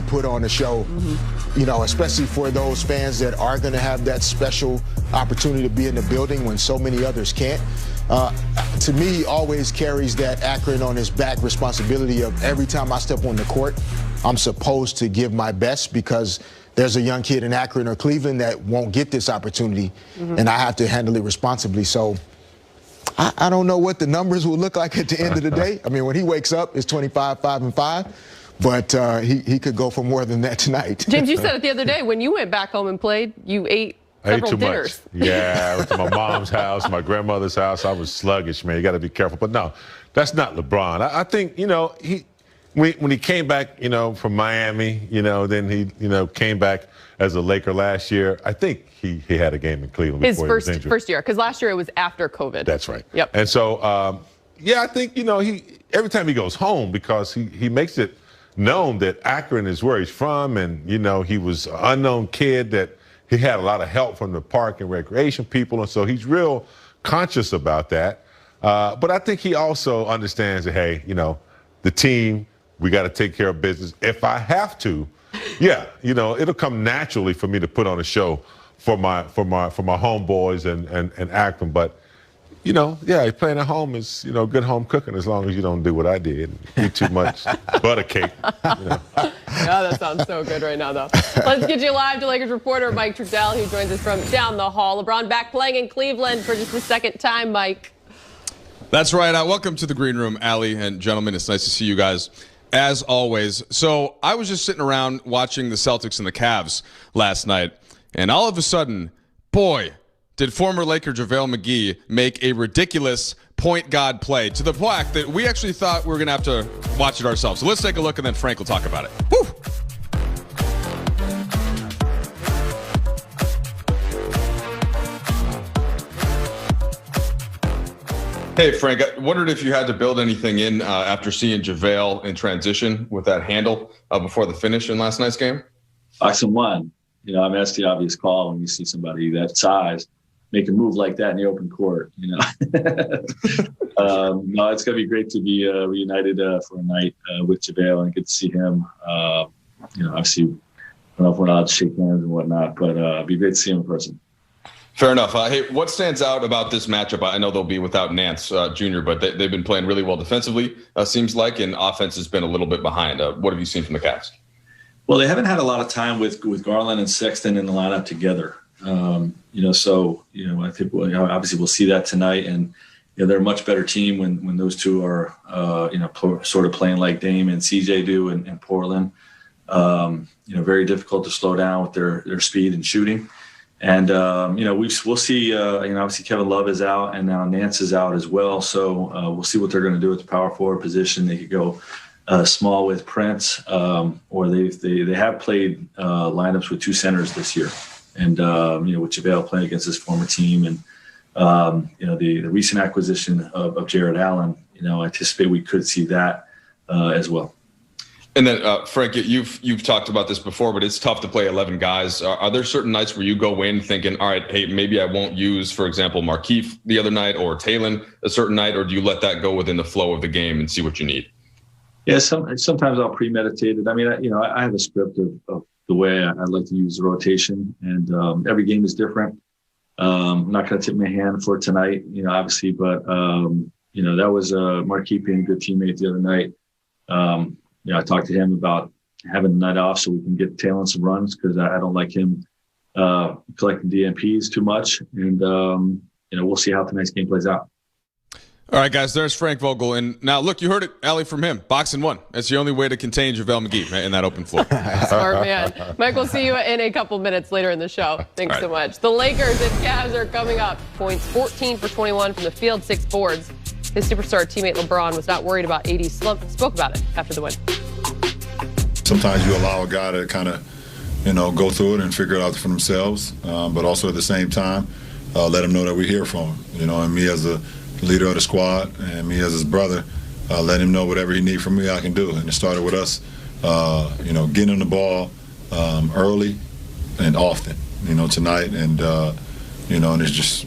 put on a show, you know, especially for those fans that are going to have that special opportunity to be in the building when so many others can't. To me, he always carries that Akron on his back responsibility of every time I step on the court, I'm supposed to give my best because there's a young kid in Akron or Cleveland that won't get this opportunity, and I have to handle it responsibly. So I don't know what the numbers will look like at the end of the day. I mean, when he wakes up, it's 25, 5, and 5. But he could go for more than that tonight. James, you said it the other day. When you went back home and played, you ate several dinners. Much. Yeah, I went to my mom's house, my grandmother's house. I was sluggish, man. You got to be careful. But no, that's not LeBron. I think, you know, when he came back, you know, from Miami, you know, then he, you know, came back as a Laker last year. I think he had a game in Cleveland before he was injured. His first year, because last year it was after COVID. That's right. Yep. And so, yeah, I think, you know, every time he goes home, because he makes it known that Akron is where he's from, and, you know, he was an unknown kid that he had a lot of help from the park and recreation people, and so he's real conscious about that. But I think he also understands that, hey, you know, the team, we got to take care of business. If I have to, yeah, you know, it'll come naturally for me to put on a show for my homeboys and Akron. But, you know, yeah, playing at home is, you know, good home cooking as long as you don't do what I did and eat too much butter cake. You know. Yeah, that sounds so good right now, though. Let's get you live to Lakers reporter Mike Trudell, who joins us from down the hall. LeBron back playing in Cleveland for just the second time, Mike. That's right. Welcome to the Green Room, Allie and gentlemen. It's nice to see you guys, as always. So I was just sitting around watching the Celtics and the Cavs last night, and all of a sudden, boy, did former Laker JaVale McGee make a ridiculous point guard play to the point that we actually thought we were going to have to watch it ourselves. So let's take a look, and then Frank will talk about it. Woo! Hey, Frank, I wondered if you had to build anything in after seeing JaVale in transition with that handle before the finish in last night's game? One. You know, I mean, that's the obvious call when you see somebody that size make a move like that in the open court, you know. No, it's going to be great to be reunited for a night with JaVale and get to see him. You know, obviously, I don't know if we're allowed to shake hands and whatnot, but it'd be great to see him in person. Fair enough. Hey, what stands out about this matchup? I know they'll be without Nance Jr., but they've been playing really well defensively, seems like, and offense has been a little bit behind. What have you seen from the Cavs? Well, they haven't had a lot of time with Garland and Sexton in the lineup together. You know, so, you know, I think obviously we'll see that tonight, and, you know, they're a much better team when those two are, you know, sort of playing like Dame and CJ do in Portland. You know, very difficult to slow down with their speed and shooting. And, you know, we'll see, you know, obviously Kevin Love is out and now Nance is out as well. So we'll see what they're going to do at the power forward position. They could go small with Prince, or they have played lineups with two centers this year. And, you know, with JaVale playing against his former team and, you know, the recent acquisition of Jared Allen, you know, I anticipate we could see that as well. And then, Frank, you've talked about this before, but it's tough to play 11 guys. Are there certain nights where you go in thinking, all right, hey, maybe I won't use, for example, Markieff the other night or Talon a certain night, or do you let that go within the flow of the game and see what you need? Yeah, sometimes I'll premeditate it. I mean, you know, I have a script of the way I'd like to use the rotation, and every game is different. I'm not going to tip my hand for tonight, you know, obviously, but, you know, that was Markieff being a good teammate the other night. You know, I talked to him about having a night off so we can get Talon some runs because I don't like him collecting DNPs too much. And, you know, we'll see how tonight's game plays out. All right, guys, there's Frank Vogel. And now, look, you heard it, Allie, from him. Boxing one. That's the only way to contain JaVale McGee in that open floor. Smart man. Mike, we'll see you in a couple minutes later in the show. Thanks so much. The Lakers and Cavs are coming up. Points 14 for 21 from the field, 6 boards. His superstar teammate LeBron was not worried about AD's slump. Spoke about it after the win. Sometimes you allow a guy to kind of, you know, go through it and figure it out for themselves, but also at the same time, let them know that we're here for him. You know, and me as a leader of the squad and me as his brother, let him know whatever he needs from me, I can do. And it started with us, you know, getting him the ball early and often, you know, tonight, and you know, and it's just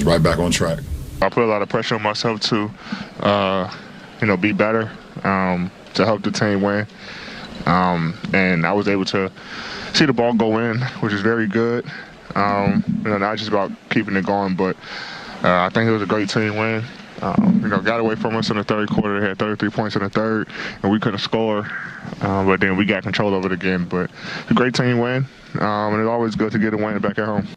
right back on track. I put a lot of pressure on myself to, you know, be better, to help the team win. and I was able to see the ball go in, which is very good. Not just about keeping it going, but I think it was a great team win. Got away from us in the third quarter. They had 33 points in the third, and we couldn't score. But then we got control of it again. But a great team win, and it's always good to get a win back at home.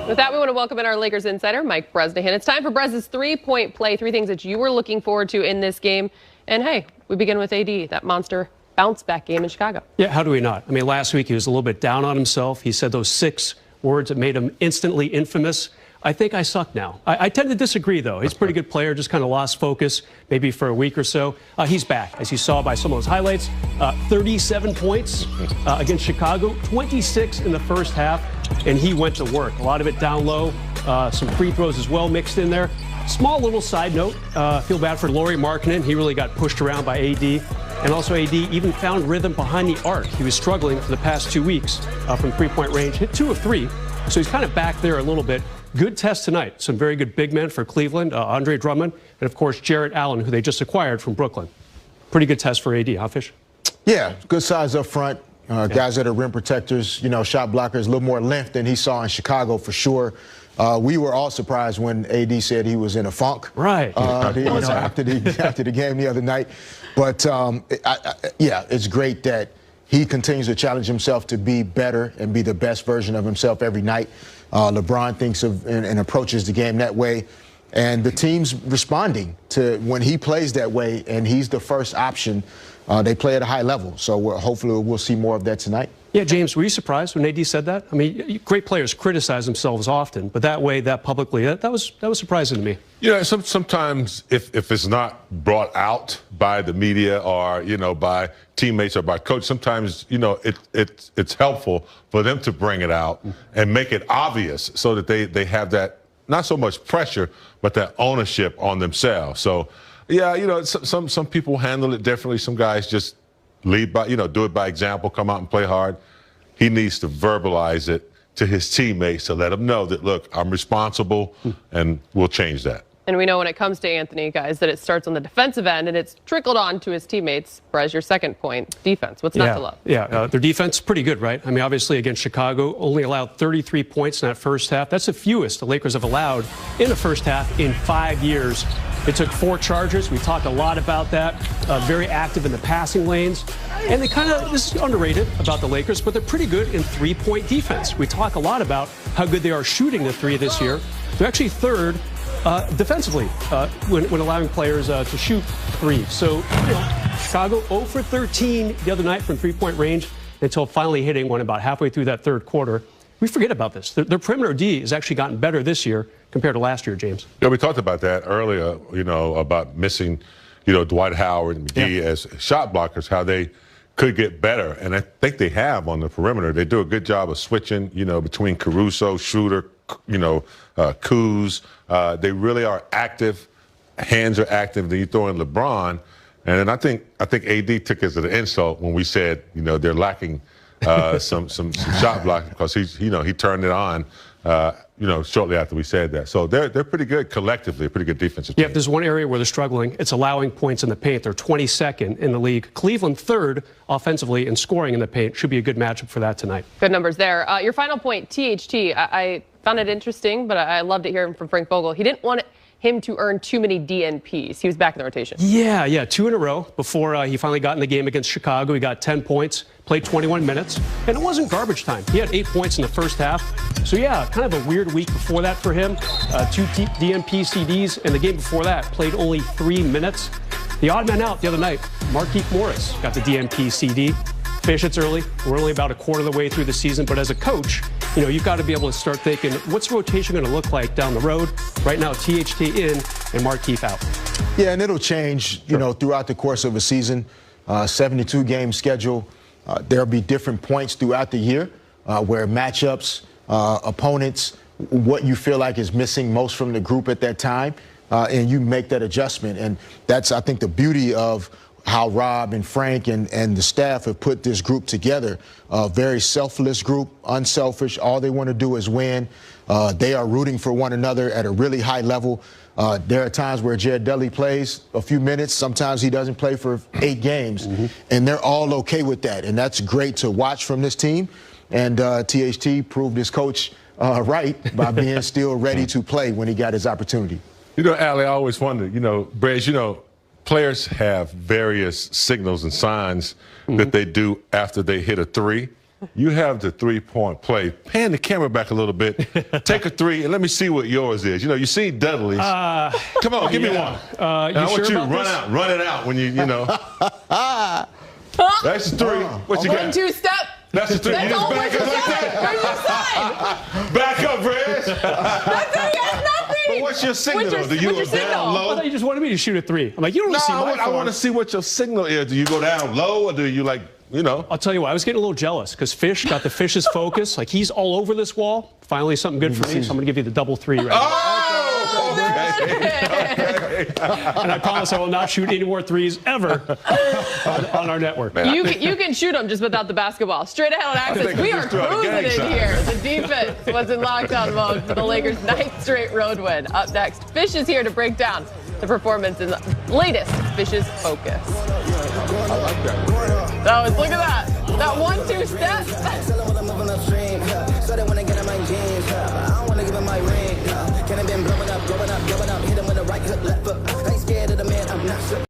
With that, we want to welcome in our Lakers insider, Mike Bresnahan. It's time for Brez's three-point play. 3 things that you were looking forward to in this game. And hey, we begin with AD, that monster bounce-back game in Chicago. Yeah, how do we not? I mean, last week he was a little bit down on himself. He said those 6 words that made him instantly infamous. I think I suck now. I tend to disagree, though. He's a pretty good player, just kind of lost focus maybe for a week or so. He's back, as you saw by some of those highlights. 37 points against Chicago, 26 in the first half, and he went to work. A lot of it down low, some free throws as well mixed in there. Small little side note, feel bad for Lauri Markkanen. He really got pushed around by AD. And also AD even found rhythm behind the arc. He was struggling for the past 2 weeks from three-point range, hit 2 of 3. So he's kind of back there a little bit. Good test tonight. Some very good big men for Cleveland, Andre Drummond, and of course Jarrett Allen, who they just acquired from Brooklyn. Pretty good test for AD, huh, Fish? Yeah, good size up front. Guys that are rim protectors, shot blockers, a little more length than he saw in Chicago for sure. We were all surprised when AD said he was in a funk. Right. After the game the other night. But, it's great that he continues to challenge himself to be better and be the best version of himself every night. LeBron thinks of and approaches the game that way. And the team's responding to when he plays that way, and he's the first option. They play at a high level. So hopefully we'll see more of that tonight. Yeah, James, were you surprised when AD said that? I mean, great players criticize themselves often, but that way, that publicly, that was surprising to me. Sometimes if it's not brought out by the media or, by teammates or by coach, sometimes, it's helpful for them to bring it out and make it obvious so that they have that, not so much pressure, but that ownership on themselves. So, some people handle it differently. Some guys just lead by, do it by example, come out and play hard. He needs to verbalize it to his teammates to let them know that, look, I'm responsible, and we'll change that. And we know when it comes to Anthony, guys, that it starts on the defensive end and it's trickled on to his teammates. Brez, your second point, defense. What's not to love? Yeah, their defense is pretty good, right? I mean, obviously against Chicago, only allowed 33 points in that first half. That's the fewest the Lakers have allowed in the first half in 5 years. They took 4 charges. We talked a lot about that. Very active in the passing lanes. And they this is underrated about the Lakers, but they're pretty good in three-point defense. We talk a lot about how good they are shooting the three this year. They're actually third defensively when allowing players to shoot threes. So, Chicago 0 for 13 the other night from three-point range until finally hitting one about halfway through that third quarter. We forget about this. Their perimeter D has actually gotten better this year compared to last year, James. Yeah, we talked about that earlier, about missing, Dwight Howard and McGee as shot blockers, how they could get better. And I think they have on the perimeter. They do a good job of switching, between Caruso, Schroeder, Kuz. They really are active. Hands are active. Then you throw in LeBron. And I think AD took it as an insult when we said, they're lacking some shot blocking because he turned it on, shortly after we said that. So they're pretty good collectively, pretty good defensive team. Yeah, if there's one area where they're struggling, it's allowing points in the paint. They're 22nd in the league. Cleveland third offensively in scoring in the paint. Should be a good matchup for that tonight. Good numbers there. Your final point, THT. I found it interesting, but I loved it hearing from Frank Vogel. He didn't want him to earn too many DNPs. He was back in the rotation. Yeah, 2 in a row before he finally got in the game against Chicago. He got 10 points, played 21 minutes, and it wasn't garbage time. He had 8 points in the first half. So, kind of a weird week before that for him. 2 DNP CDs, and the game before that played only 3 minutes. The odd man out the other night, Markieff Morris, got the DNP CD. Fish, it's early. We're only about a quarter of the way through the season, but as a coach, you've got to be able to start thinking, what's the rotation going to look like down the road? Right now, THT in and Markieff out. Yeah, and it'll change, throughout the course of a season. 72-game schedule. There'll be different points throughout the year where matchups, opponents, what you feel like is missing most from the group at that time, and you make that adjustment. And that's, I think, the beauty of how Rob and Frank and the staff have put this group together. A very selfless group, unselfish. All they want to do is win. They are rooting for one another at a really high level. There are times where Jared Dudley plays a few minutes. Sometimes he doesn't play for 8 games. And they're all okay with that. And that's great to watch from this team. And THT proved his coach right by being still ready to play when he got his opportunity. You know, Allie, I always wondered, Brez, players have various signals and signs that they do after they hit a 3. You have the 3-point play. Pan the camera back a little bit. Take a 3, and let me see what yours is. You seen Dudley's. Come on, give me one. I want you to run it out when you know. That's 3. What you got? 1-2 step. That's a 3. That's You just all. back Where's up your like side? that. Where's your side? Back up, Brez. That's it. He has nothing. But what's your signal? What's your Do you go signal? down I low? thought you just wanted me to shoot a 3. I'm like, you don't No, see my I want to see what your signal is. Do you go down low, or do you I'll tell you what, I was getting a little jealous because Fish got the Fish's focus. Like, he's all over this wall. Finally, something good for me, so I'm going to give you the double 3 right now. Oh! Okay. And I promise I will not shoot any more 3s ever on our network. You can shoot them just without the basketball. Straight ahead on Access. We are cruising in here. The defense was in lockdown mode for the Lakers' 9th straight road win. Up next, Fish is here to break down the performance in the latest Fish's focus. I like that. So look at that. That 1-2 step.